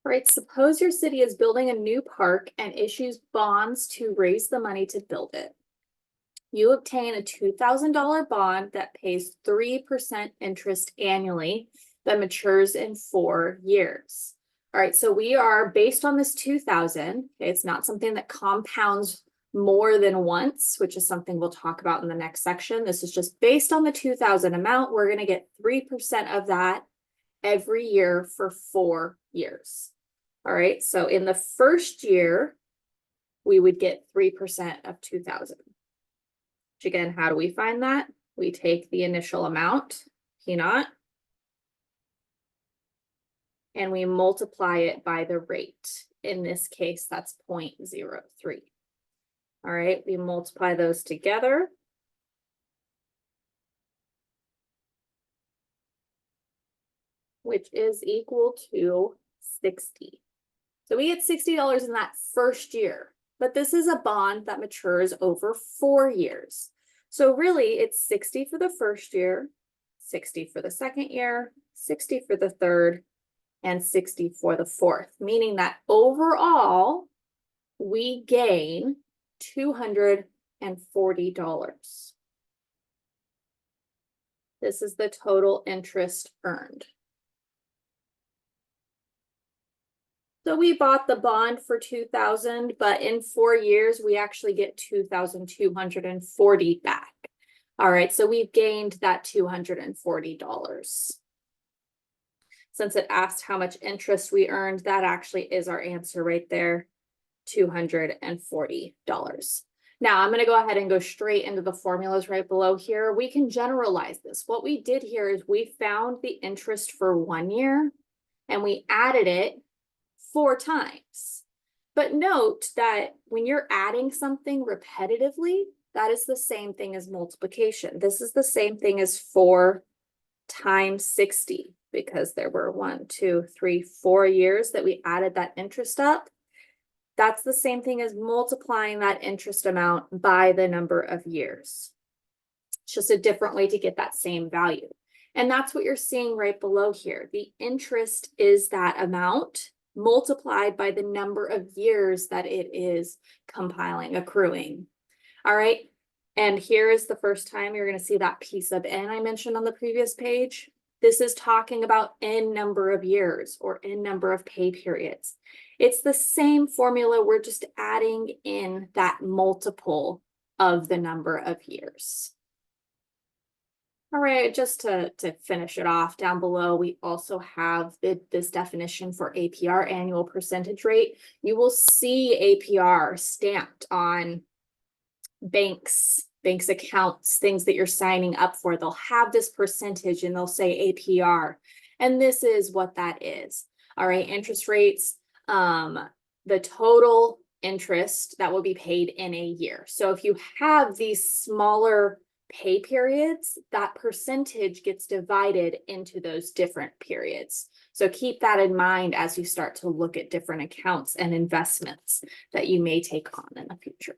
All right, suppose your city is building a new park and issues bonds to raise the money to build it. You obtain a $2,000 bond that pays 3% interest annually that matures in 4 years. All right, so we are based on this 2,000. It's not something that compounds more than once, which is something we'll talk about in the next section. This is just based on the 2,000 amount. We're going to get 3% of that every year for 4 years. All right, so in the first year, we would get 3% of 2,000. Which again, how do we find that? We take the initial amount, P naught, and we multiply it by the rate. In this case, that's 0.03. All right, we multiply those together. Which is equal to 60. So we get $60 in that first year, but this is a bond that matures over 4 years. So really it's 60 for the first year, 60 for the second year, 60 for the third, and 60 for the fourth, meaning that overall we gain $240. This is the total interest earned. So we bought the bond for 2,000, but in 4 years, we actually get 2,240 back. All right, so we've gained that $240. Since it asked how much interest we earned, that actually is our answer right there, $240. Now I'm going to go ahead and go straight into the formulas right below here. We can generalize this. What we did here is we found the interest for 1 year and we added it 4 times. But note that when you're adding something repetitively, that is the same thing as multiplication. This is the same thing as 4 times 60 because there were 1, 2, 3, 4 years that we added that interest up. That's the same thing as multiplying that interest amount by the number of years. It's just a different way to get that same value. And that's what you're seeing right below here. The interest is that amount multiplied by the number of years that it is compiling, accruing. All right. And here is the first time you're going to see that piece of N I mentioned on the previous page. This is talking about N number of years or N number of pay periods. It's the same formula. We're just adding in that multiple of the number of years. All right, just to finish it off, down below, we also have this definition for APR, annual percentage rate. You will see APR stamped on banks accounts, things that you're signing up for. They'll have this percentage and they'll say APR. And this is what that is. All right, interest rates, the total interest that will be paid in a year. So if you have these smaller pay periods, that percentage gets divided into those different periods. So keep that in mind as you start to look at different accounts and investments that you may take on in the future.